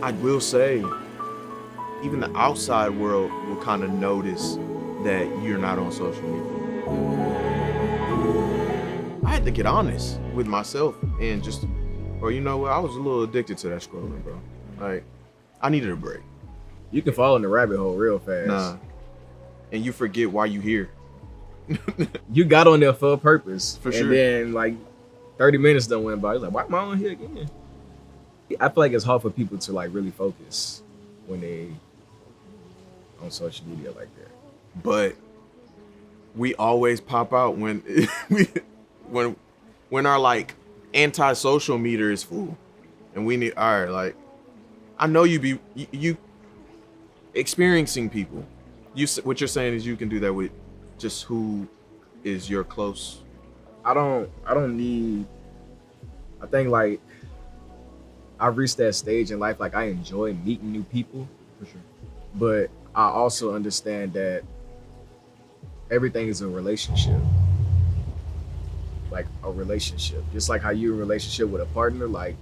I will say, even the outside world will kind of notice that you're not on social media. I had to get honest with myself and just, or you know what, I was a little addicted to that scrolling, bro. Like, I needed a break. You can fall in the rabbit hole real fast. Nah. And you forget why you here. You got on there for a purpose. For sure. And then like 30 minutes done went by. You're like, why am I on here again? I feel like it's hard for people to like really focus when they on social media like that. But we always pop out when when our like anti-social meter is full. And we need, all right, like, I know you experiencing people. What you're saying is you can do that with just who is your close. I think like I've reached that stage in life, like I enjoy meeting new people, For sure. but I also understand that everything is a relationship. Like a relationship. Just like how you're in a relationship with a partner, like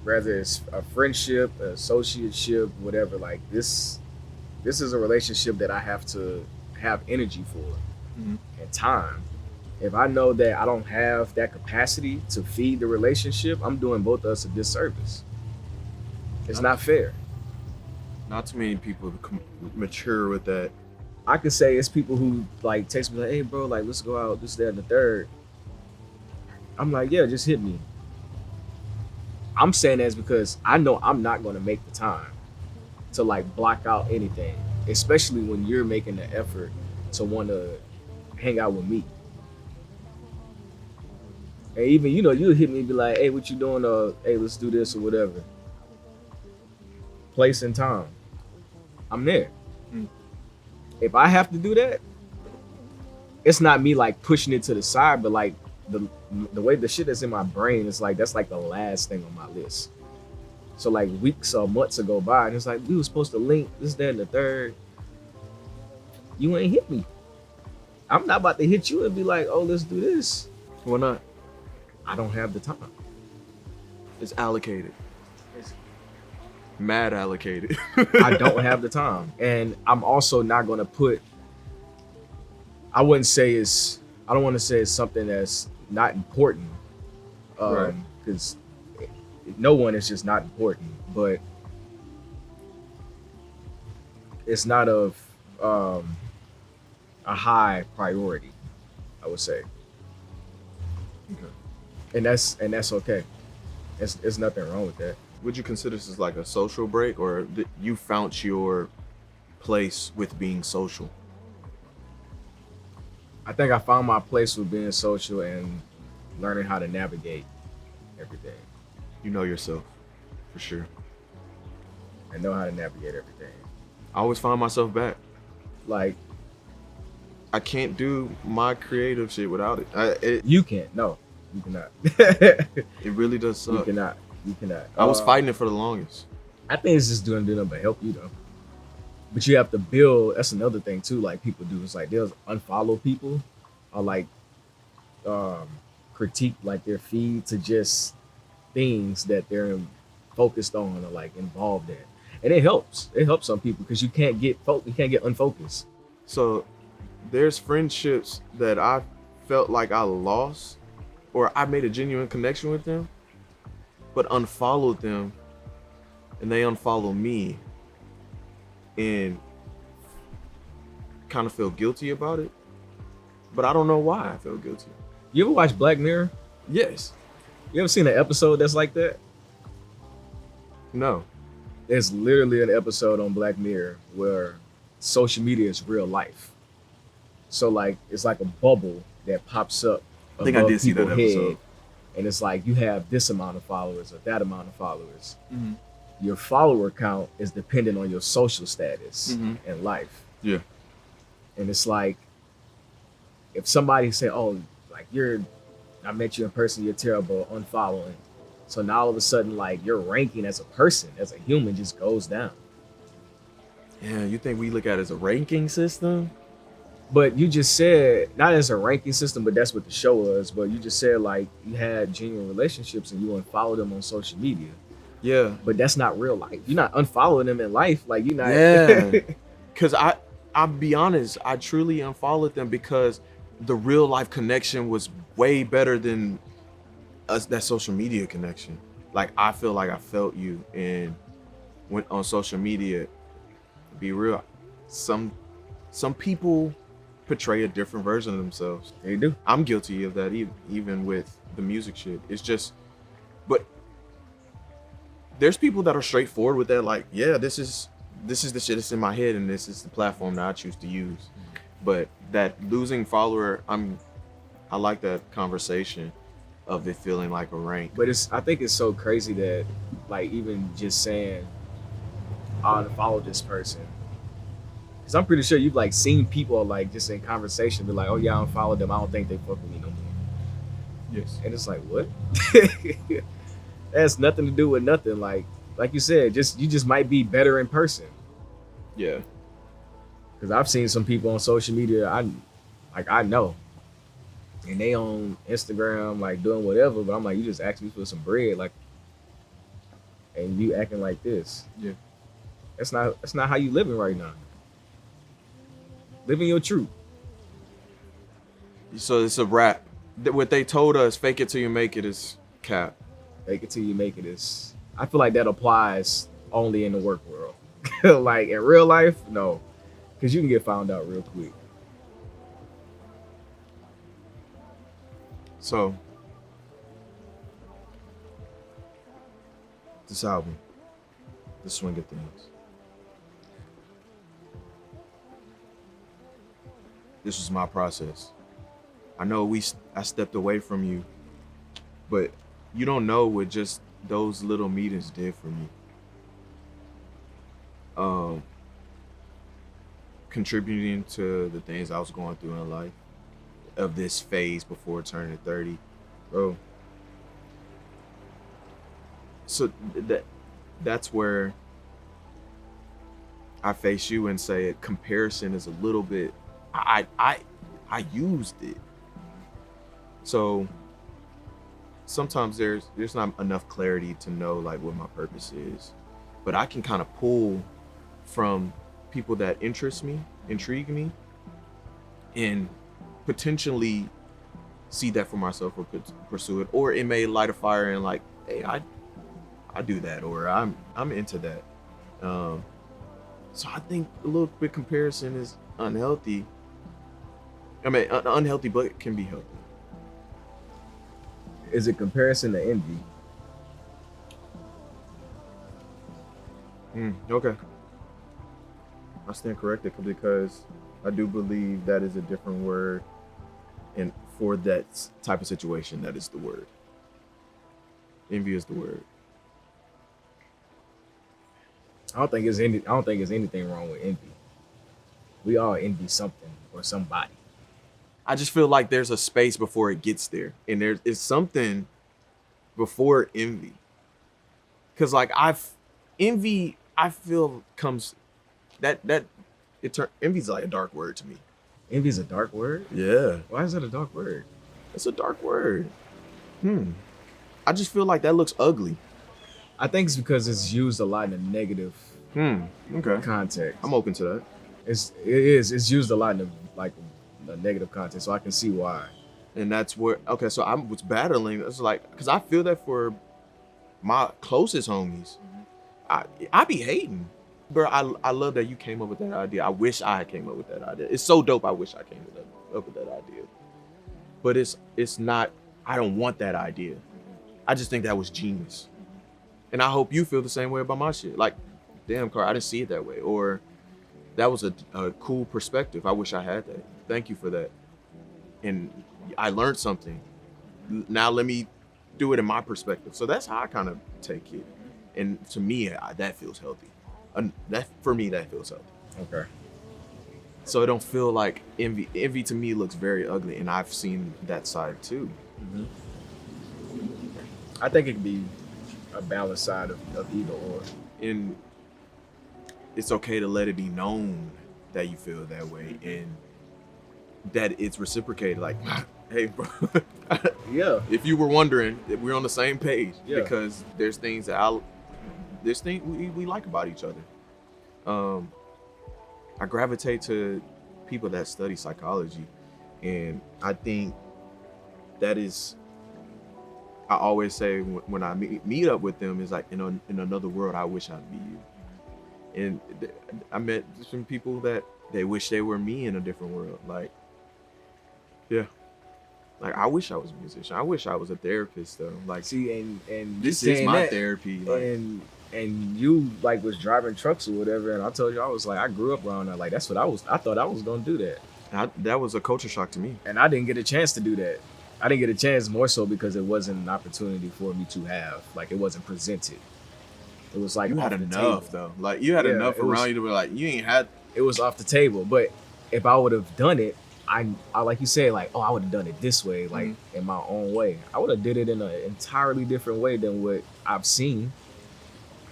whether it's a friendship, an associateship, whatever, like this is a relationship that I have to have energy for and time. If I know that I don't have that capacity to feed the relationship, I'm doing both of us a disservice. It's not fair. Not too many people mature with that. I could say it's people who like text me like, hey bro, like let's go out, this, that, and the third. I'm like, yeah, just hit me. I'm saying that because I know I'm not gonna make the time to like block out anything, especially when you're making the effort to want to hang out with me. And even, you know, you'll hit me and be like, hey, what you doing? Hey, let's do this or whatever. Place and time. I'm there. If I have to do that, it's not me like pushing it to the side, but like the way the shit that's in my brain is like, that's like the last thing on my list. So like weeks or months go by and it's like, we were supposed to link this, that, and the third. You ain't hit me. I'm not about to hit you and be like, oh, let's do this. Why not? I don't have the time. It's allocated. Mad allocated. I don't have the time. And I'm also not going to put, I don't want to say it's something that's not important. Because no one is just not important, but it's not of a high priority, I would say. Okay. And that's okay. There's nothing wrong with that. Would you consider this as like a social break, or you found your place with being social? I think I found my place with being social and learning how to navigate everything. You know yourself, for sure. And know how to navigate everything. I always find myself back. Like, I can't do my creative shit without it. You can't. No, you cannot. It really does suck. You cannot. I was fighting it for the longest. I think it's just doing nothing but help you though. But you have to build. That's another thing too. Like people do. It's like they'll unfollow people, or like critique like their feed to just things that they're focused on or like involved in, and it helps. It helps some people because you can't get unfocused. So there's friendships that I felt like I lost, or I made a genuine connection with them, but unfollowed them, and they unfollow me, and kind of feel guilty about it. But I don't know why I feel guilty. You ever watch Black Mirror? Yes. You ever seen an episode that's like that? No. There's literally an episode on Black Mirror where social media is real life. So like it's like a bubble that pops up. I think I did see that episode. And it's like you have this amount of followers or that amount of followers. Mm-hmm. Your follower count is dependent on your social status in life. Yeah. And it's like if somebody say, "Oh, like I met you in person, you're terrible," unfollowing. So now all of a sudden, like your ranking as a person, as a human, just goes down. Yeah, you think we look at it as a ranking system? But you just said not as a ranking system, but that's what the show was. But you just said like you had genuine relationships and you unfollow them on social media. Yeah. But that's not real life. You're not unfollowing them in life. Like you're not. Yeah. Cause I'll be honest, I truly unfollowed them because the real life connection was way better than us that social media connection. Like I feel like I felt you, and when on social media, be real, some people portray a different version of themselves. They do. I'm guilty of that, even with the music shit. It's just, but there's people that are straightforward with that. Like, yeah, this is the shit that's in my head, and this is the platform that I choose to use. But that losing follower, I like that conversation of it feeling like a rank. But I think it's so crazy that like even just saying I unfollow this person. Cause I'm pretty sure you've like seen people like just in conversation be like, oh yeah, I unfollowed them. I don't think they fuck with me no more. Yes. And it's like, what? That has nothing to do with nothing. Like you said, you just might be better in person. Yeah. Cause I've seen some people on social media I know. And they on Instagram like doing whatever, but I'm like, you just asked me for some bread, like, and you acting like this. Yeah. That's not how you living right now. Living your truth. So it's a wrap. What they told us, fake it till you make it, is cap. Fake it till you make it is. I feel like that applies only in the work world. Like in real life, no, because you can get found out real quick. So this album, The Swing of Things. This was my process. I know I stepped away from you, but you don't know what just those little meetings did for me. Contributing to the things I was going through in life of this phase before turning 30, bro. So that's where I face you and say comparison is a little bit. I used it. So sometimes there's not enough clarity to know like what my purpose is, but I can kind of pull from people that intrigue me, and potentially see that for myself or pursue it, or it may light a fire and like, hey, I do that, or I'm into that. So I think a little bit comparison is unhealthy. I mean, unhealthy, but it can be healthy. Is it comparison to envy? Okay. I stand corrected because I do believe that is a different word, and for that type of situation, that is the word. Envy is the word. I don't think there's anything wrong with envy. We all envy something or somebody. I just feel like there's a space before it gets there, and there's something before envy. Cause like envy, I feel comes envy's like a dark word to me. Envy is a dark word? Yeah, Why is that a dark word? it's a dark word. I just feel like that looks ugly. I think it's because it's used a lot in a negative Okay. context. I'm open to that. It's used a lot in a negative context, so I can see why. And that's where, okay, so I was battling. It's like, because I feel that for my closest homies. I be hating. Bro, I love that you came up with that idea. I wish I came up with that idea. It's so dope. I wish I came up with that idea. But it's not, I don't want that idea. I just think that was genius. And I hope you feel the same way about my shit. Like, damn, Carl, I didn't see it that way. Or that was a cool perspective. I wish I had that. Thank you for that. And I learned something. Now let me do it in my perspective. So that's how I kind of take it. And to me, that feels healthy. For me, that feels healthy. Okay. So it don't feel like envy. Envy to me looks very ugly, and I've seen that side too. Mm-hmm. I think it could be a balanced side of either or. And it's okay to let it be known that you feel that way, and that it's reciprocated. Like, hey, bro, Yeah. if you were wondering, we're on the same page Yeah. because there's things we like about each other. I gravitate to people that study psychology, and I think that is. I always say when I meet up with them is like in another world. I wish I'd be you. And I met some people that they wish they were me in a different world. Like, yeah, like I wish I was a musician. I wish I was a therapist though. Like, See, and this you is saying my that, therapy. Like, and you like was driving trucks or whatever, and I told you I was like I grew up around that. Like that's what I was. I thought I was gonna do that, that was a culture shock to me. and I didn't get a chance to do that. I didn't get a chance more so because it wasn't an opportunity for me to have. Like it wasn't presented. It was like You had off the enough table. though. Like you had Yeah, enough it around was- you to be like, you ain't had. It was off the table. But if I would have done it, I like you said, like, oh, I would have done it this way, like in my own way. I would have did it in an entirely different way than what I've seen.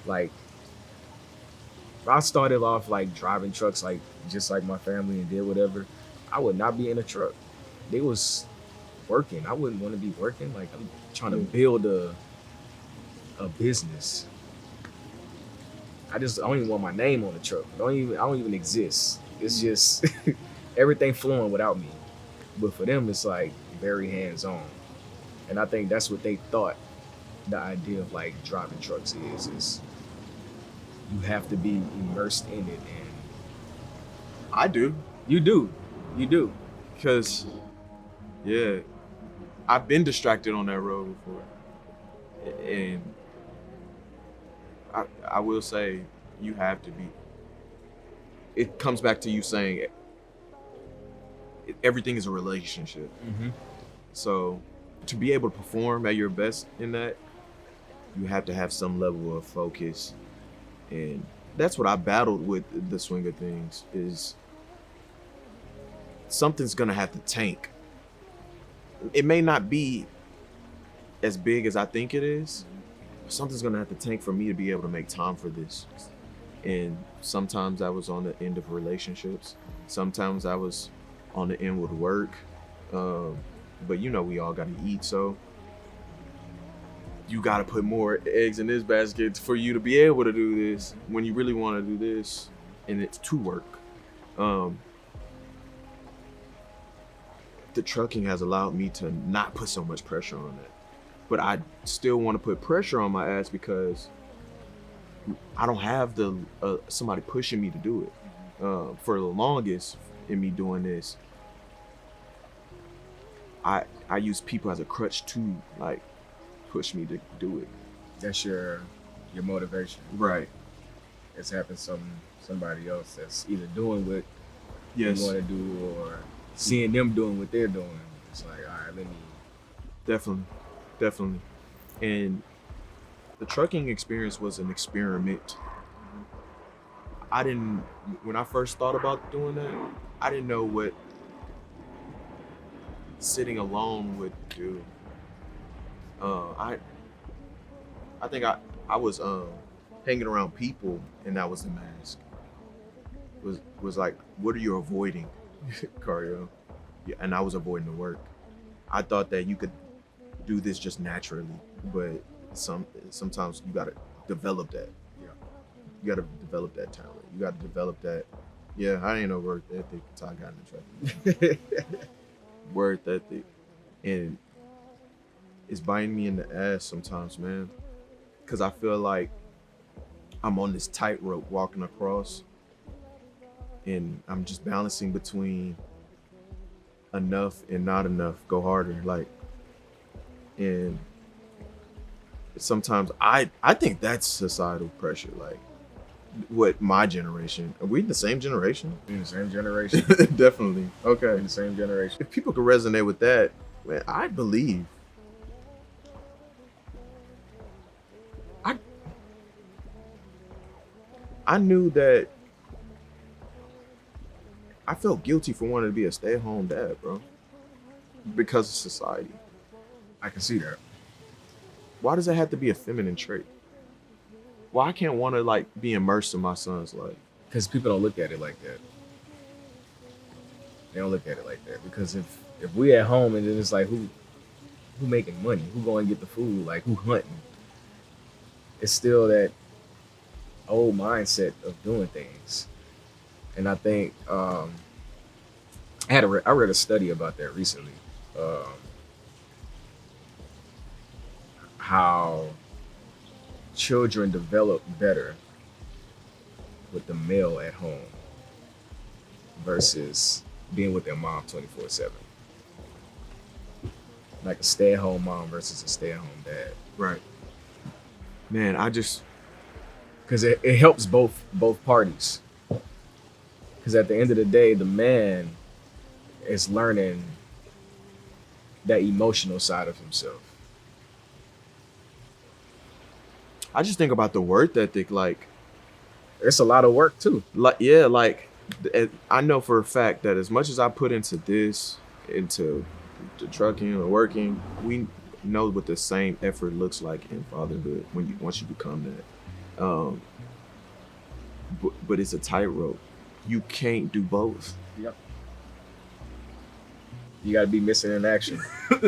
Like, if I started off like driving trucks, like just like my family and did whatever, I would not be in a truck. They was working. I wouldn't want to be working. Like I'm trying to build a business. I don't even want my name on the truck. I don't even exist. It's just everything flowing without me. But for them, it's like very hands on, and I think that's what they thought the idea of like driving trucks is you have to be immersed in it, and I do you do, because, yeah, I've been distracted on that road before, and I will say you have to be. It comes back to you saying everything is a relationship. So to be able to perform at your best in that, you have to have some level of focus, and that's what I battled with the swing of things. Is something's gonna have to tank. It may not be as big as I think it is. Something's gonna have to tank for me to be able to make time for this. And sometimes I was on the end of relationships. Sometimes I was on the end with work. But you know, we all gotta eat, so you gotta put more eggs in this basket for you to be able to do this when you really want to do this, and it's to work. The trucking has allowed me to not put so much pressure on that, but I still want to put pressure on my ass because I don't have the somebody pushing me to do it. For the longest in me doing this, I use people as a crutch to like push me to do it. that's your motivation. Right. It's having somebody else that's either doing what Yes. you want to do or seeing them doing what they're doing. It's like, all right, let me. Definitely. And the trucking experience was an experiment. When I first thought about doing that, I didn't know what sitting alone would do. I think I was hanging around people, and that was the mask. Was like, what are you avoiding, Cario? Yeah, and I was avoiding the work. I thought that you could do this just naturally, but sometimes you gotta develop that. Yeah. You gotta develop that talent. You gotta develop that. Yeah, I ain't no work ethic until I got in the truck. Work ethic, and it's biting me in the ass sometimes, man. Cause I feel like I'm on this tightrope walking across, and I'm just balancing between enough and not enough. Go harder, like, and sometimes I think that's societal pressure. Like, what my generation? Are we in the same generation? In the same generation. Definitely. Okay. In the same generation. If people could resonate with that, man, I believe. I knew that I felt guilty for wanting to be a stay-at-home dad, bro. Because of society. I can see that. Why does that have to be a feminine trait? Why can't want to like be immersed in my son's life? Because people don't look at it like that. They don't look at it like that, because if we at home and then it's like who making money, who going to get the food, like who hunting, it's still that old mindset of doing things. And I think I read a study about that recently, um, how children develop better with the male at home versus being with their mom 24/7. Like a stay-at-home mom versus a stay-at-home dad, Right. Man, because it helps both parties. Because at the end of the day, the man is learning that emotional side of himself. I just think about the work ethic, It's a lot of work too. yeah, I know for a fact that as much as I put into this, into the trucking or working, we know what the same effort looks like in fatherhood once you become that. But it's a tightrope. You can't do both. Yep. You gotta be missing in action. You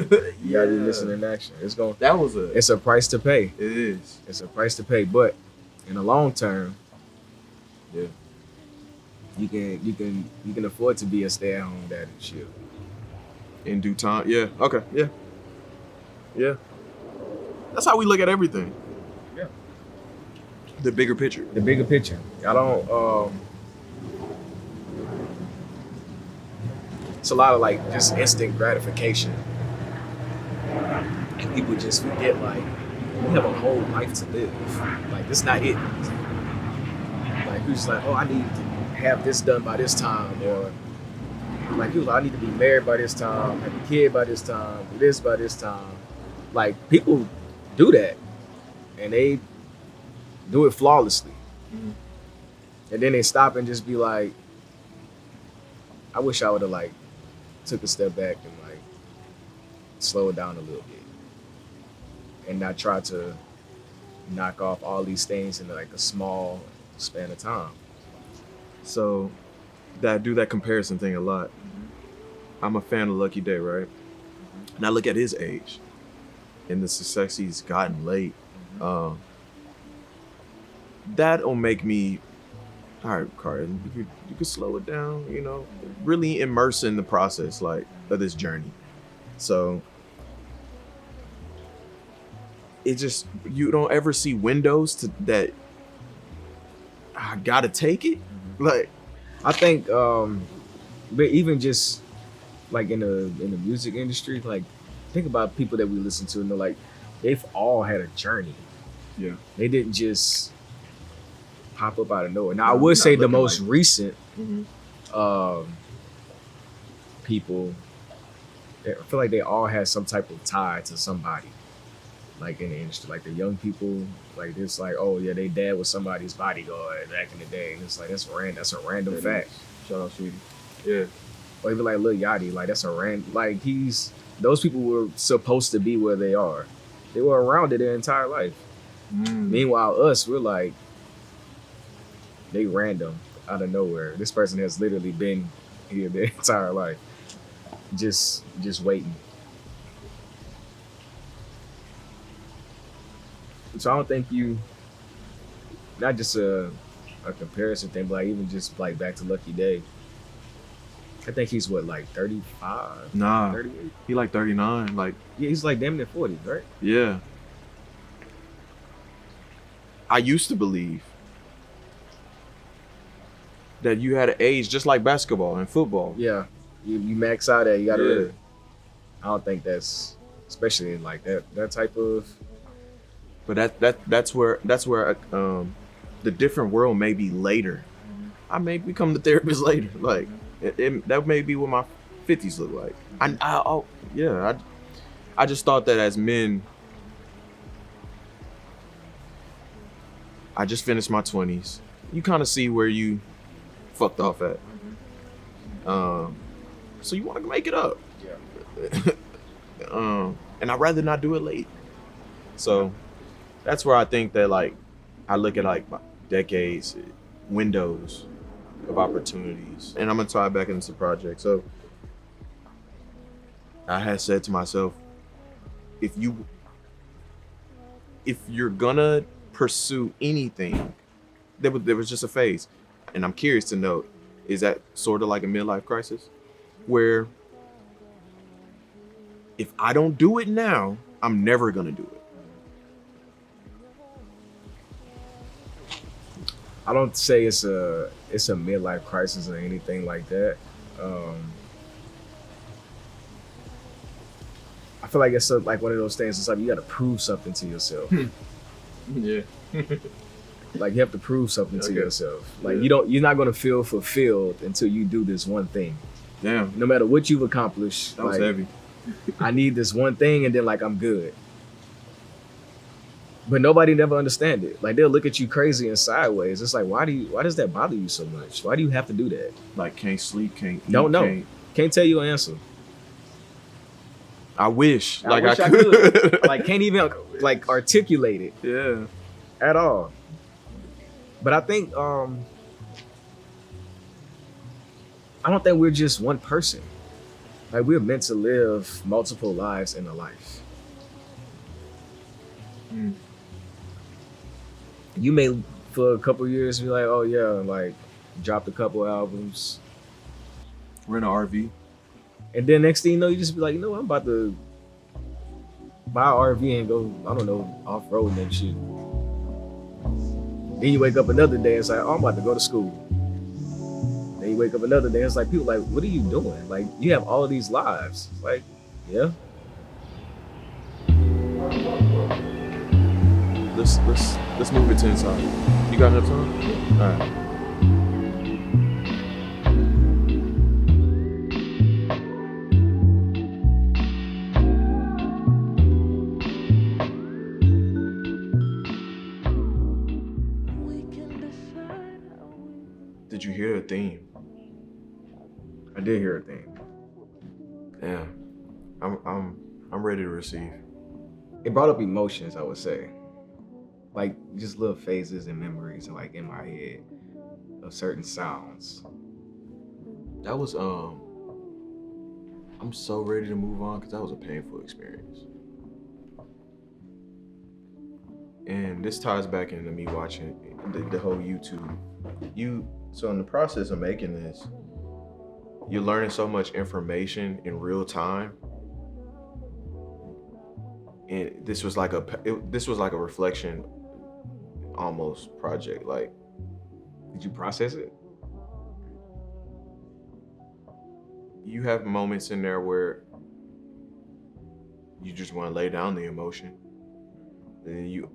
gotta be missing in action. It's a price to pay. It is. It's a price to pay, but in the long term, Yeah. you can afford to be a stay-at-home dad and shit. In due time. Yeah. Okay. Yeah. Yeah. That's how we look at everything. Yeah. The bigger picture. The bigger picture. I don't. It's a lot of like just instant gratification, and people just forget like we have a whole life to live. Like this not it. Like who's like, oh, I need to have this done by this time, or like he was like, I need to be married by this time, have a kid by this time, do this by this time. Like people do that, and they do it flawlessly, and then they stop and just be like, I wish I would have like took a step back and like slow it down a little bit, and not try to knock off all these things in like a small span of time. So I do that comparison thing a lot. I'm a fan of Lucky Day, right? And I look at his age and the success he's gotten late. That'll make me, all right, Carter, you could slow it down, really immerse in the process, like, of this journey. So it just, you don't ever see windows to that. I gotta take it. Like, I think, but even just like in the music industry, like think about people that we listen to, and they're like, they've all had a journey. yeah, They didn't just pop up out of nowhere. Now I would say the most recent people, I feel like they all had some type of tie to somebody, like in the industry. Like the young people, like it's like, oh yeah, they dad was somebody's bodyguard back in the day, and it's like that's a random fact. Shout out, sweetie. Yeah. Or even like Lil Yachty, like that's a random. Like those people were supposed to be where they are. They were around it their entire life. Meanwhile, us, we're like, they random out of nowhere. This person has literally been here their entire life, just waiting. So I don't think not just a comparison thing, but like even just like back to Lucky Day. I think he's what, like 35? Nah, 38? he like 39. Like, Yeah, he's like damn near 40, right? yeah. I used to believe that you had an age just like basketball and football. Yeah, you max out at, you gotta Yeah. really. I don't think that's, especially in like that type of. But that's where the different world may be later. I may become the therapist later. Like that may be what my 50s look like. I just thought that as men, I just finished my 20s. You kind of see where you fucked off at. So you want to make it up. Yeah. And I'd rather not do it late. So that's where I think that like I look at like my decades, windows of opportunities, and I'm gonna tie it back into the project. So I had said to myself, if you're gonna pursue anything, there was just a phase, and I'm curious to know, is that sort of like a midlife crisis, where if I don't do it now, I'm never gonna do it? I don't say it's a midlife crisis or anything like that. I feel like it's like one of those things. It's like you got to prove something to yourself. Yeah. Like you have to prove something to yourself. Like Yeah. you're not gonna feel fulfilled until you do this one thing. Damn, No matter what you've accomplished, that was like, heavy. I need this one thing, and then like I'm good. But nobody never understand it. Like they'll look at you crazy and sideways. It's like why does that bother you so much? Why do you have to do that? Like can't sleep, can't eat, Don't know. Can't tell you an answer. I wish, like wish I could. Like can't even like articulate it Yeah. at all. But I think I don't think we're just one person. Like we're meant to live multiple lives in a life. Mm. You may for a couple years be like, oh yeah, like dropped a couple albums. Rent an RV. And then next thing you know, you just be like, you know what, I'm about to buy an RV and go, I don't know, off-road and shit. Then you wake up another day and it's like, oh, I'm about to go to school. Then you wake up another day and it's like, people like, what are you doing? Like, you have all of these lives. Like, yeah. Let's move it to inside. You got enough time? All right. Did you hear the theme? I did hear a thing. Yeah. I'm ready to receive. It brought up emotions, I would say. Like just little phases and memories and like in my head of certain sounds. That was I'm so ready to move on because that was a painful experience. And this ties back into me watching the whole YouTube. So in the process of making this, you're learning so much information in real time. And this was like a reflection almost project. Like, Did you process it? you have moments in there where you just want to lay down the emotion. And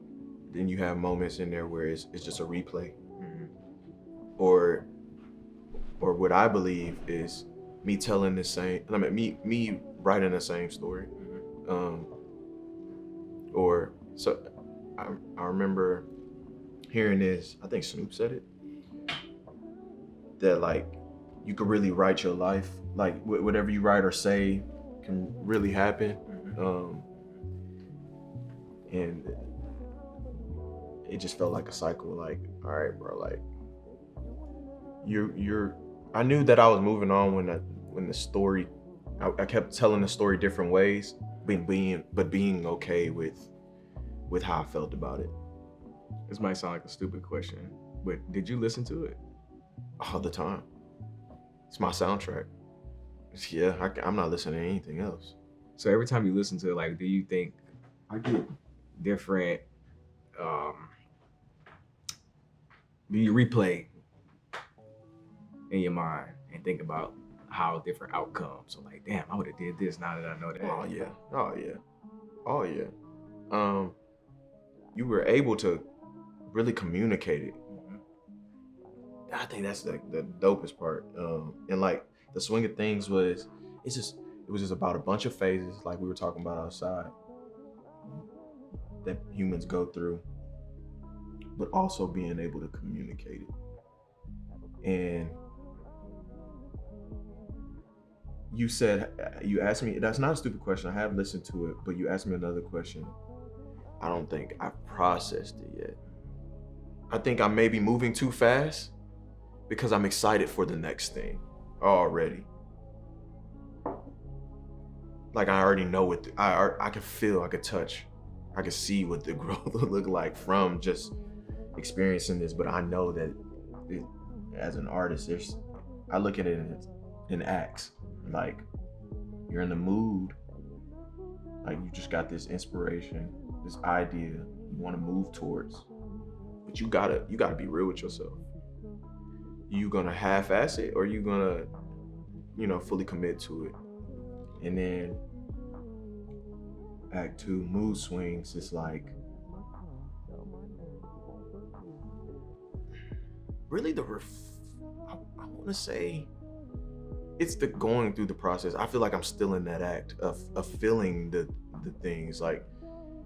then you have moments in there where it's just a replay. Mm-hmm. Or what I believe is me telling the same, me writing the same story. Or so I remember hearing this, I think Snoop said it, that like you could really write your life, like whatever you write or say can really happen. And it just felt like a cycle, like, all right, bro, like I knew that I was moving on when the story, I kept telling the story different ways, but being okay with how I felt about it. This might sound like a stupid question, but did you listen to it? All the time. It's my soundtrack. Yeah, I'm not listening to anything else. So every time you listen to it, like, do you think I get different, do you replay in your mind and think about how different outcomes? So like, damn, I would have did this now that I know that. Oh yeah. You were able to really communicate it. I think that's the dopest part. And like the swing of things was just about a bunch of phases, like we were talking about outside, that humans go through, but also being able to communicate it. And you asked me, that's not a stupid question, I have listened to it, but you asked me another question. I don't think I've processed it yet. I think I may be moving too fast because I'm excited for the next thing already. like I already know what I can feel, I could touch, I could see what the growth will look like from just experiencing this. But I know that it, as an artist, I look at it in acts. Like you're in the mood, like you just got this inspiration, this idea you want to move towards, but you gotta be real with yourself. You gonna half-ass it, or you gonna, fully commit to it? And then act 2, mood swings. It's like really I want to say it's the going through the process. I feel like I'm still in that act of feeling the things. Like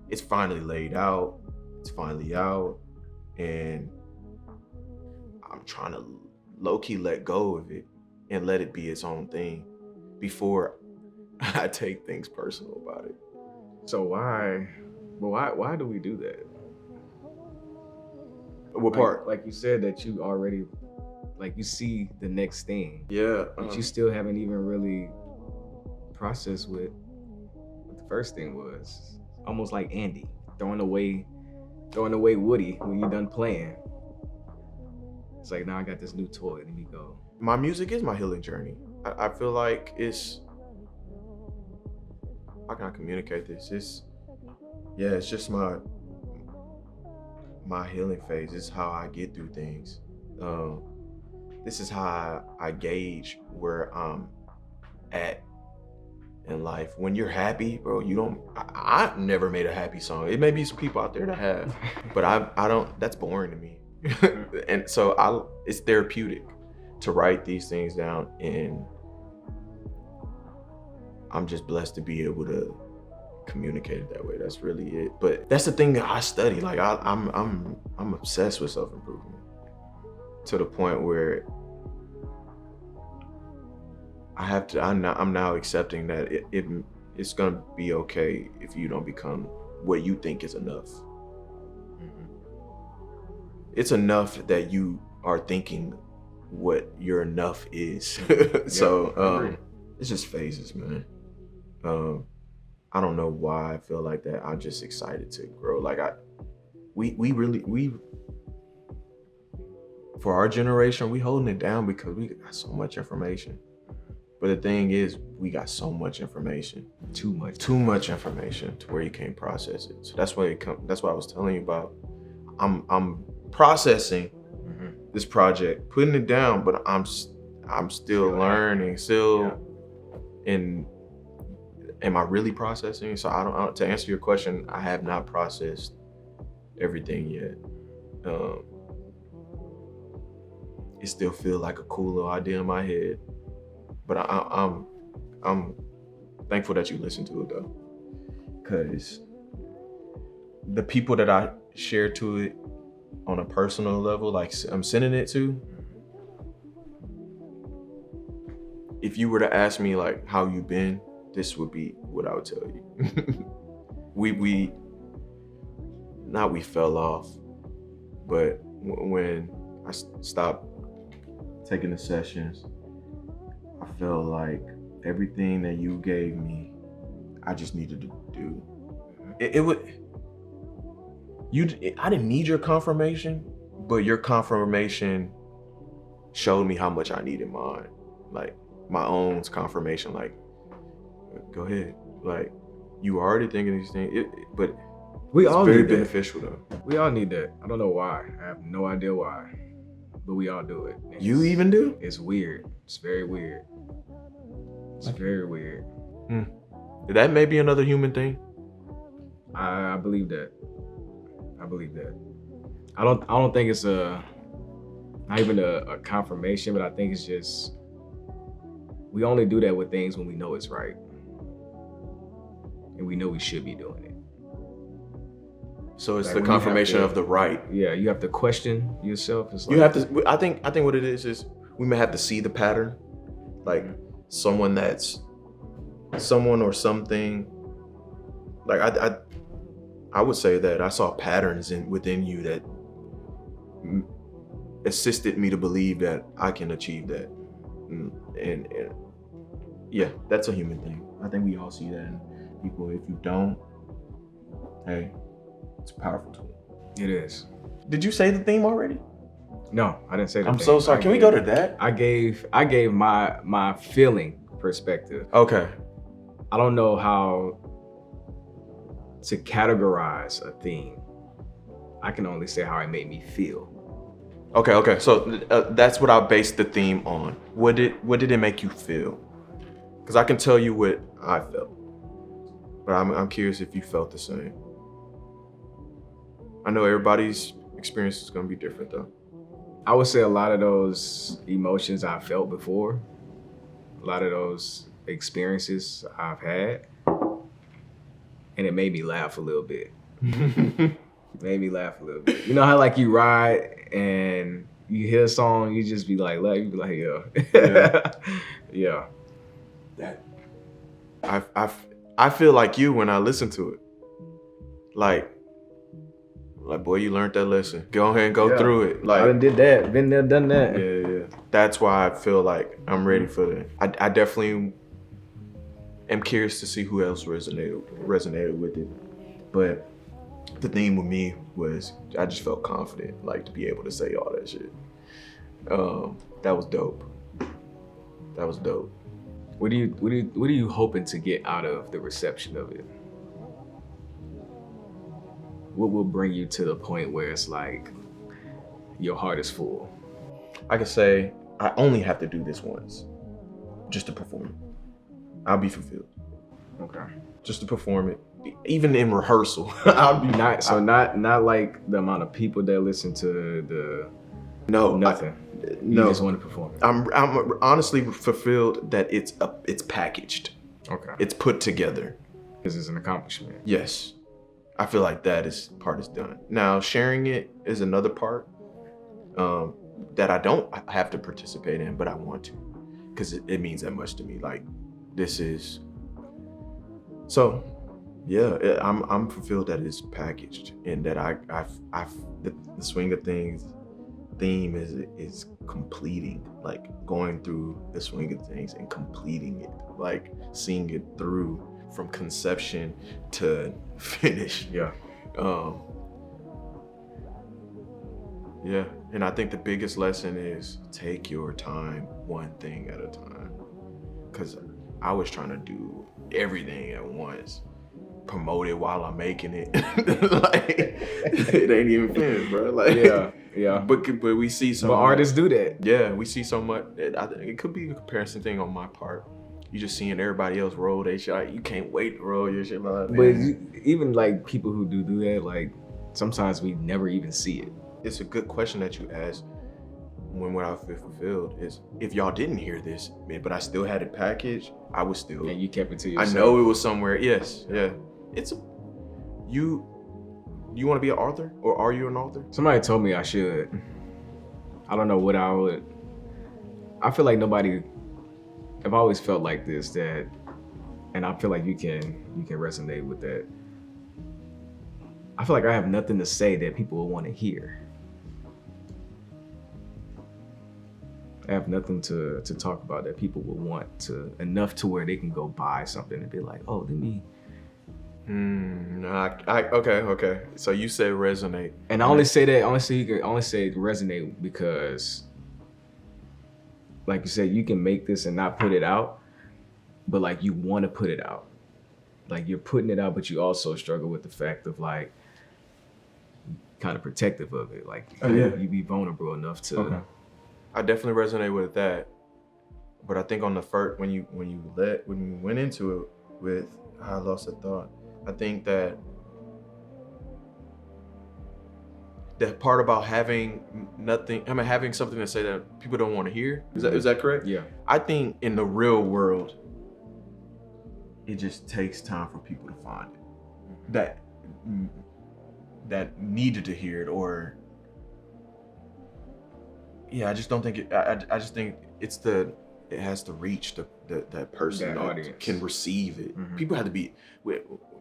it's finally laid out, it's finally out, and I'm trying to low-key let go of it and let it be its own thing before I take things personal about it. So why do we do that? What part? Like you said that you already, like you see the next thing. Yeah. But you still haven't even really processed what the first thing was. Almost like Andy throwing away Woody when you're done playing. It's like, now I got this new toy, let me go. My music is my healing journey. I feel like it's, how can I communicate this? It's just my healing phase. It's how I get through things. This is how I gauge where I'm at in life. When you're happy, bro, I've never made a happy song. It may be some people out there that have, but I don't, that's boring to me. And so it's therapeutic to write these things down, and I'm just blessed to be able to communicate it that way. That's really it. But that's the thing that I study. Like I'm obsessed with self-improvement to the point where I'm now accepting that it's gonna be okay if you don't become what you think is enough. Mm-hmm. It's enough that you are thinking what your enough is. So it's just phases, man. I don't know why I feel like that. I'm just excited to grow. Like we for our generation, we holding it down because we got so much information. But the thing is, we got so much information, too much information to where you can't process it. So that's why that's what I was telling you about. I'm processing this project, putting it down, but I'm still learning, and am I really processing? So I don't, to answer your question, I have not processed everything yet. It still feels like a cool little idea in my head, but I'm thankful that you listened to it though, because the people that I share to it on a personal level, like I'm sending it to, if you were to ask me like how you been, this would be what I would tell you. we fell off, but when I stopped taking the sessions, I felt like everything that you gave me, I just needed to do. I didn't need your confirmation, but your confirmation showed me how much I needed mine. Like my own confirmation, like, go ahead. Like, you already thinking these things, but it's very beneficial though. We all need that. I don't know why. I have no idea why, but we all do it. You even do? It's weird. It's very weird. It's very weird. That may be another human thing. I believe that. I don't think it's not even a confirmation, but I think it's just, we only do that with things when we know it's right. And we know we should be doing it. So it's like the confirmation of the right. Yeah, you have to question yourself. It's like, you have to, I think what it is we may have to see the pattern. Like someone or something. Like I would say that I saw patterns within you that assisted me to believe that I can achieve that. And yeah, that's a human thing. I think we all see that in people. If you don't, hey, it's a powerful tool. It is. Did you say the theme already? No, I didn't say that. I'm so sorry. Can we go to that? I gave my feeling perspective. Okay. I don't know how to categorize a theme. I can only say how it made me feel. Okay. So that's what I based the theme on. What did it make you feel? Because I can tell you what I felt, but I'm curious if you felt the same. I know everybody's experience is gonna be different though. I would say a lot of those emotions I felt before, a lot of those experiences I've had, and it made me laugh a little bit. Made me laugh a little bit. You know how like you ride and you hear a song, you just be like yeah. Yeah. That I feel like you when I listen to it. Like boy, you learned that lesson. Go ahead and go through it. Like I done did that, been there, done that. Yeah. That's why I feel like I'm ready for it. I definitely am curious to see who else resonated with it. But the theme with me was I just felt confident, like to be able to say all that shit. That was dope. What are you hoping to get out of the reception of it? What will bring you to the point where it's like your heart is full? I could say I only have to do this once, just to perform it. I'll be fulfilled. Okay. Just to perform it, even in rehearsal. I'll be not like the amount of people that listen to the nothing. You just want to perform it. I'm honestly fulfilled that it's packaged. Okay. It's put together. This is an accomplishment. Yes. I feel like part is done. Now sharing it is another part that I don't have to participate in, but I want to, because it means that much to me. Like this is so. Yeah, I'm fulfilled that it's packaged and that the Swing of Things theme is completing, like going through the Swing of Things and completing it, like seeing it through from conception to finish. Yeah. Yeah, and I think the biggest lesson is take your time, one thing at a time, because I was trying to do everything at once. Promote it while I'm making it. Like it ain't even finished, bro. Like yeah. But we see so. But artists do that. Yeah, we see so much. It could be a comparison thing on my part. You just seeing everybody else roll their shit. Like, you can't wait to roll your shit. Like, but even like people who do that, like sometimes we never even see it. It's a good question that you asked. When I feel fulfilled is if y'all didn't hear this, but I still had it packaged, I was still. And you kept it to yourself. I know it was somewhere. Yes, yeah. It's you want to be an author, or are you an author? Somebody told me I should. I don't know what I would. I feel like nobody. I've always felt like this, that, and I feel like you can resonate with that. I feel like I have nothing to say that people will want to hear. I have nothing to talk about that people will want to, enough to where they can go buy something and be like, oh, let me. Okay. So you said resonate. And I only say that, I only say resonate because, like you said, you can make this and not put it out, but like you want to put it out. Like you're putting it out, but you also struggle with the fact of like, kind of protective of it. Like you be vulnerable enough to. Okay. I definitely resonate with that, but I think on the first when you went into it with I lost a thought. I think that the part about having having something to say that people don't want to hear. Is that correct? Yeah. I think in the real world, it just takes time for people to find it that needed to hear it, or. Yeah, I just don't think it. I just think it has to reach that person that audience can receive it. Mm-hmm. People have to be.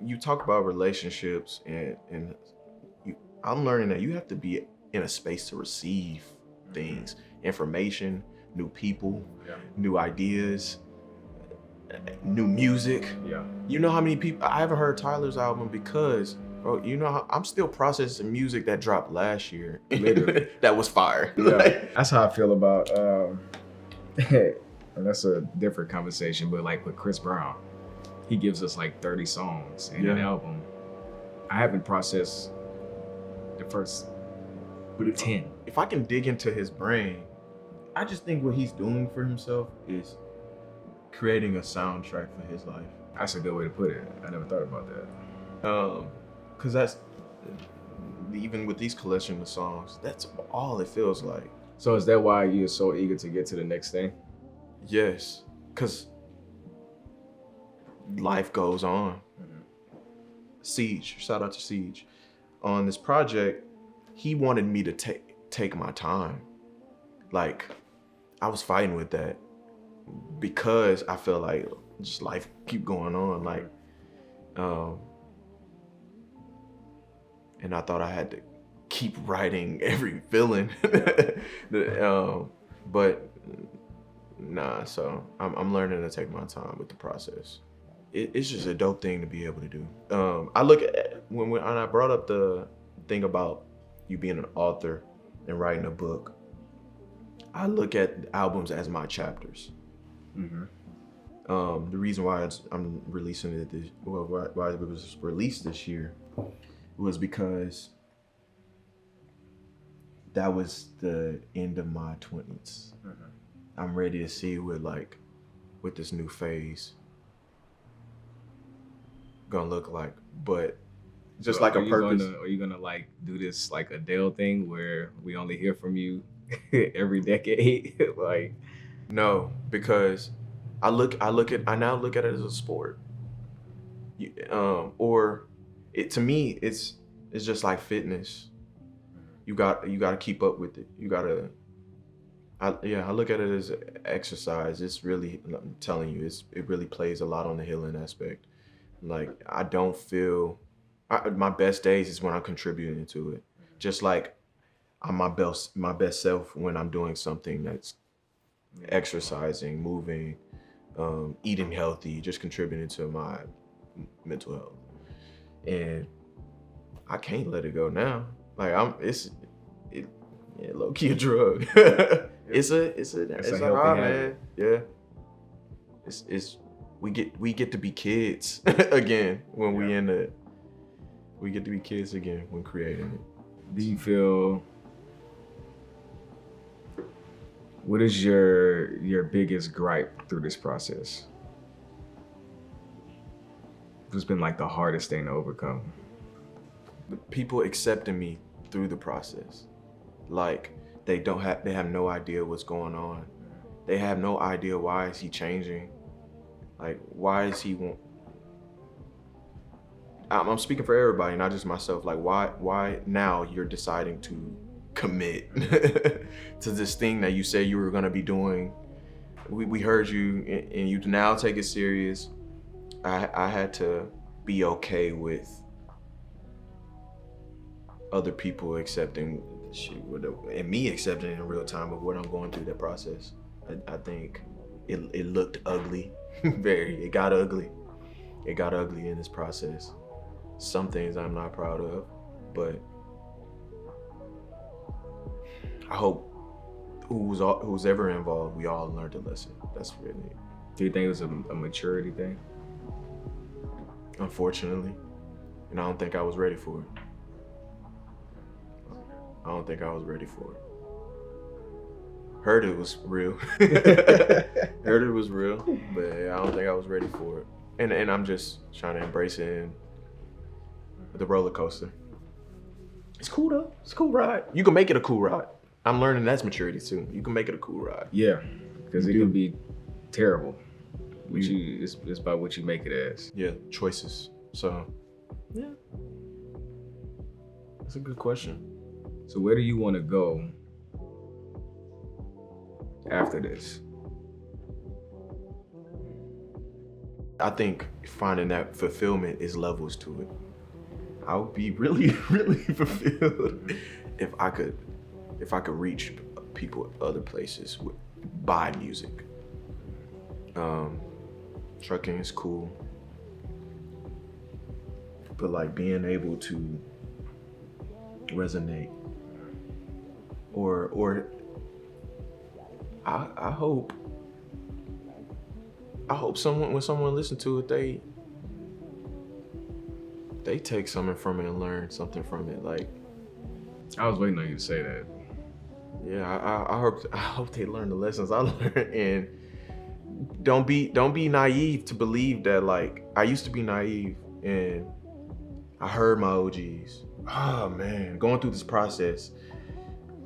You talk about relationships, and I'm learning that you have to be in a space to receive things, information, new people, new ideas. new music. Yeah. You know how many people I haven't heard Tyler's album because, bro, you know how I'm still processing music that dropped last year. Literally. That was fire. Yeah. That's how I feel about and that's a different conversation, but like with Chris Brown, he gives us like 30 songs in an album. I haven't processed the first 10. If I can dig into his brain, I just think what he's doing for himself is creating a soundtrack for his life. That's a good way to put it. I never thought about that. Cause that's even with these collection of songs, that's all it feels like. So is that why you're so eager to get to the next thing? Yes, cause life goes on. Siege, shout out to Siege. On this project, he wanted me to take my time. Like, I was fighting with that because I feel like just life keep going on. Like, and I thought I had to keep writing every villain. But nah, so I'm learning to take my time with the process. It's just a dope thing to be able to do. I look at when I brought up the thing about you being an author and writing a book, I look at albums as my chapters. The reason why I'm releasing it why it was released this year was because that was the end of my 20s. I'm ready to see what this new phase gonna look like, but just like a purpose. Are you gonna like do this like Adele thing where we only hear from you every decade? Like, no, because I now look at it as a sport. Or it to me it's just like fitness. You got to keep up with it. I look at it as exercise. It's really, I'm telling you, it really plays a lot on the healing aspect. Like, I don't feel, my best days is when I'm contributing to it. Just like I'm my best self when I'm doing something that's exercising, moving, eating healthy, just contributing to my mental health. And I can't let it go now. Like it's low key a drug. It's a high, man. Yeah. We get to be kids again when we get to be kids again when creating it. Do you feel, what is your biggest gripe through this process? What's been like the hardest thing to overcome? People accepting me through the process. Like, they have no idea what's going on. They have no idea why is he changing. Like, why is he I'm speaking for everybody, not just myself. Like, why now you're deciding to commit to this thing that you said you were gonna be doing? We heard you and you now take it serious. I had to be okay with other people accepting shit, and me accepting in real time of what I'm going through that process. I think it looked ugly. It got ugly. It got ugly in this process. Some things I'm not proud of, but I hope who's ever involved, we all learned a lesson. That's really it. Do you think it was a maturity thing? Unfortunately, and I don't think I was ready for it. I don't think I was ready for it. Heard it was real. Heard it was real, but I don't think I was ready for it. And I'm just trying to embrace it in the roller coaster. It's cool though. It's a cool ride. You can make it a cool ride. I'm learning that's maturity too. You can make it a cool ride. Yeah, because it can be terrible. It's about what you make it as. Yeah, choices. So, yeah. That's a good question. So where do you want to go after this? I think finding that fulfillment is levels to it. I would be really, really fulfilled if I could reach people other places by music. Trucking is cool. But like being able to resonate or I hope someone, when someone listens to it, they take something from it and learn something from it. Like, I was waiting on you to say that. yeah, I hope they learn the lessons I learned, and don't be naive to believe that. Like, I used to be naive, and I heard my OGs. Oh man, going through this process.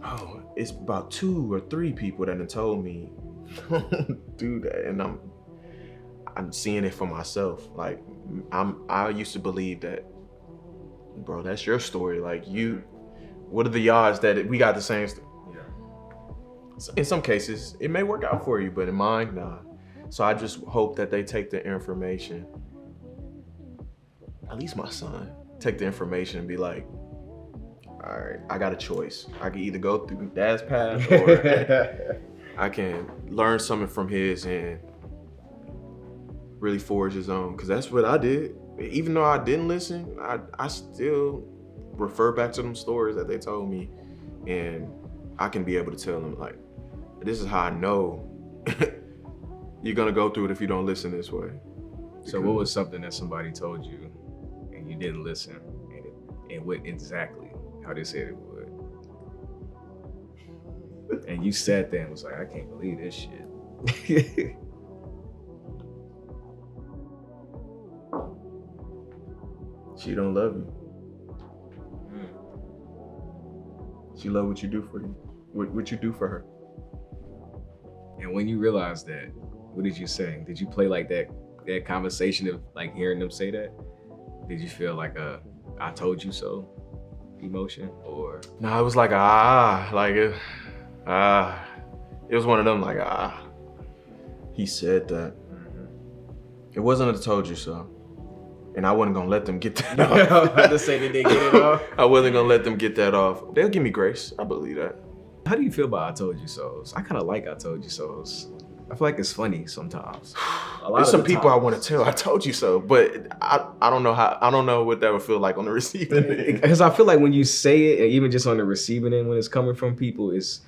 Oh, it's about 2 or 3 people that have told me, don't do that, and I'm seeing it for myself. Like, I used to believe that, bro, that's your story. Like, what are the odds that we got the same story? Yeah. In some cases, it may work out for you, but in mine, nah. So I just hope that they take the information, at least my son, take the information and be like, all right, I got a choice. I can either go through dad's path or I can learn something from his and really forge his own. Because that's what I did. Even though I didn't listen, I still refer back to them stories that they told me, and I can be able to tell them, like, this is how I know you're gonna go through it if you don't listen this way. So what was something that somebody told you and you didn't listen, and it went exactly how they said it would? And you sat there and was like, I can't believe this shit. She don't love you. She love what you do for you, what you do for her. And when you realized that, what did you say? Did you play like that conversation of like hearing them say that? Did you feel like a I told you so emotion, or? No, it was like it was one of them, like, he said that. It wasn't a told you so. And I wasn't gonna let them get that off. I was about to say, did they get it off? I wasn't gonna let them get that off. They'll give me grace. I believe that. How do you feel about I told you so's? I kind of like I told you so's. I feel like it's funny sometimes. There's some people I want to tell I told you so, but I don't know how. I don't know what that would feel like on the receiving end. Because I feel like when you say it, even just on the receiving end, when it's coming from people, it's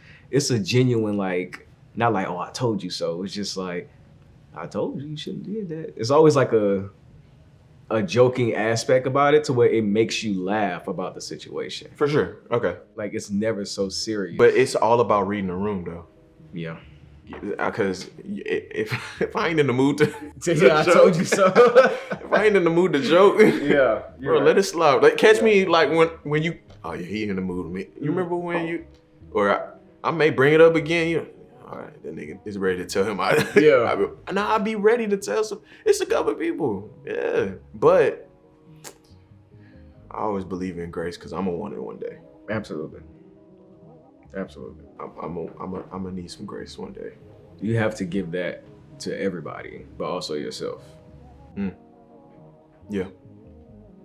a genuine, like, not like, oh, I told you so. It's just like, I told you shouldn't do that. It's always like a joking aspect about it, to where it makes you laugh about the situation. For sure. Okay. Like, it's never so serious. But it's all about reading the room, though. Yeah. Because if I ain't in the mood to Yeah, I told you so. If I ain't in the mood to joke, yeah, bro, let it slide. Like, catch me like when you, oh yeah, he in the mood with me. You remember when you, or I may bring it up again. You, all right, that nigga is ready to tell him. I'll be ready to tell some. It's a couple people, yeah. But I always believe in grace, because I'm gonna want it one day. Absolutely. I'm gonna need some grace one day. You have to give that to everybody, but also yourself. Yeah.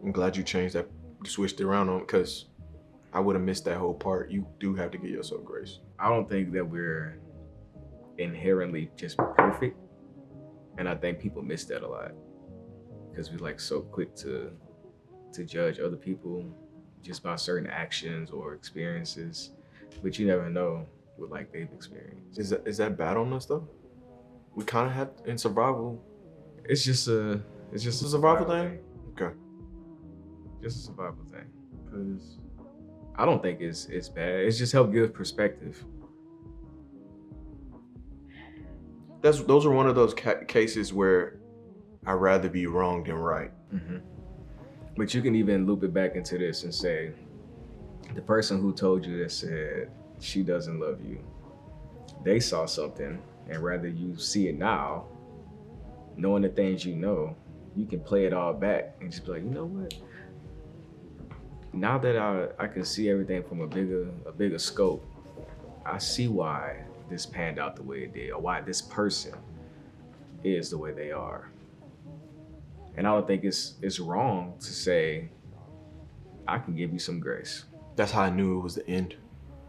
I'm glad you changed that, switched it around on, because I would have missed that whole part. You do have to give yourself grace. I don't think that we're inherently just perfect, and I think people miss that a lot, because we're like so quick to judge other people just by certain actions or experiences, but you never know what like they've experienced. Is that bad on us though? We kind of have in survival. It's just a survival thing. Okay. Just a survival thing. Because I don't think it's bad. It's just help give perspective. Those are one of those cases where I'd rather be wrong than right. Mm-hmm. But you can even loop it back into this and say, the person who told you that said she doesn't love you, they saw something, and rather you see it now, knowing the things you know, you can play it all back and just be like, you know what? Now that I can see everything from a bigger scope, I see why this panned out the way it did, or why this person is the way they are. And I don't think it's wrong to say, I can give you some grace. That's how I knew it was the end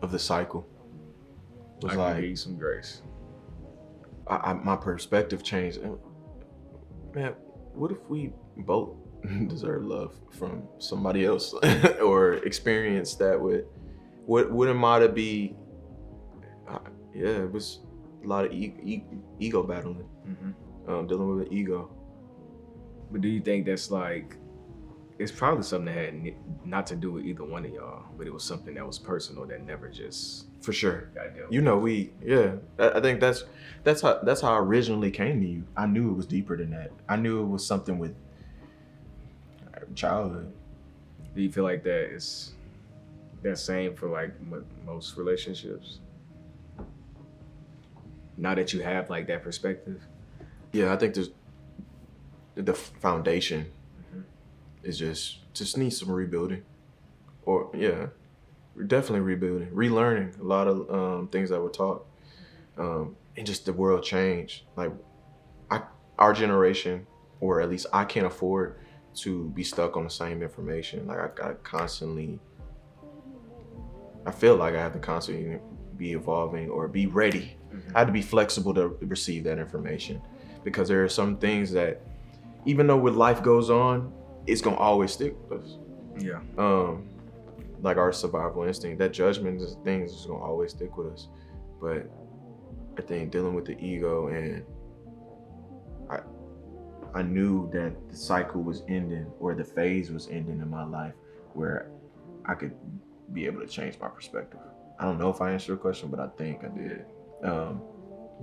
of the cycle. It was I can give you some grace. My perspective changed. Man, what if we both deserve love from somebody else or experience that with what am I to be? Yeah, it was a lot of ego battling, dealing with an ego. But do you think that's like, it's probably something that had not to do with either one of y'all, but it was something that was personal that never just For sure. got dealt You know, I think that's how I originally came to you. I knew it was deeper than that. I knew it was something with childhood. Do you feel like that is that same for like most relationships? Now that you have like that perspective. Yeah, I think there's the foundation is just needs some rebuilding, or yeah, definitely rebuilding, relearning a lot of things that were taught, and just the world changed. Like our generation, or at least I can't afford to be stuck on the same information. Like I feel like I have to constantly be evolving or be ready. I had to be flexible to receive that information, because there are some things that, even though when life goes on, it's gonna always stick with us. Yeah. Like our survival instinct, that judgment things is gonna always stick with us. But I think dealing with the ego, and I knew that the cycle was ending, or the phase was ending in my life where I could be able to change my perspective. I don't know if I answered your question, but I think I did.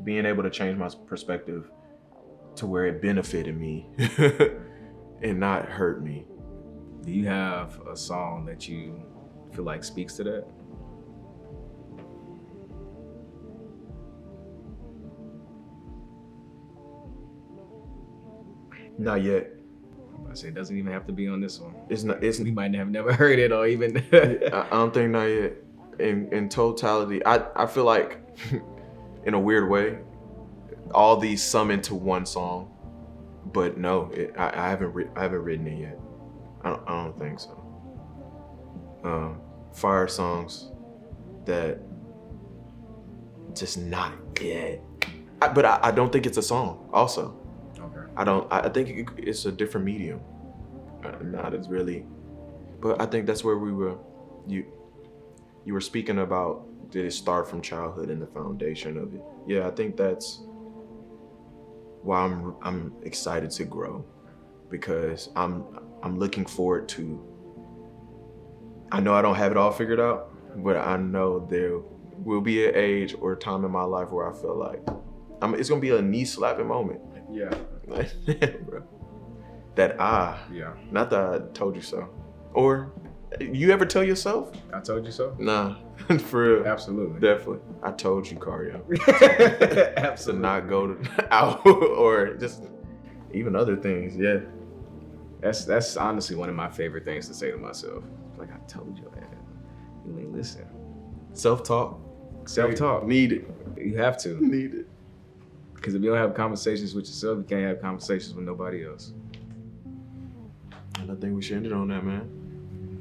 Being able to change my perspective to where it benefited me and not hurt me. Do you have a song that you feel like speaks to that? Not yet. I say it doesn't even have to be on this one. It's not. It's. You might have never heard it, or even. I don't think not yet. In totality, I feel like, in a weird way, all these sum into one song, but no, I haven't written it yet. I don't think so. Fire songs that just not yet. But I don't think it's a song. Also, Okay. I think it's a different medium. Not as really, but I think that's where we were. You were speaking about, did it start from childhood and the foundation of it? Yeah, I think that's why I'm excited to grow, because I'm looking forward to. I know I don't have it all figured out, but I know there will be an age or a time in my life where I feel like it's gonna be a knee slapping moment. Yeah. Like, bro, Yeah. not that I told you so, or you ever tell yourself? I told you so. Nah, for real. Absolutely. Definitely. I told you, Cario, to Absolutely. not go out or just even other things. Yeah. That's honestly one of my favorite things to say to myself. Like, I told you that. You ain't listen. Self-talk. Self-talk. Need it. You have to. Need it. Because if you don't have conversations with yourself, you can't have conversations with nobody else. And I think we should end it on that, man.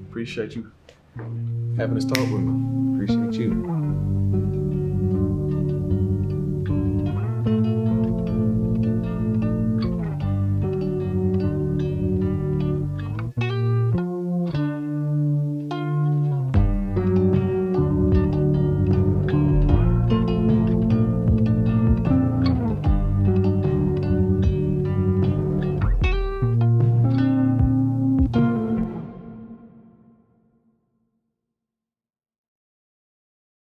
Appreciate you having this talk with me. Appreciate you.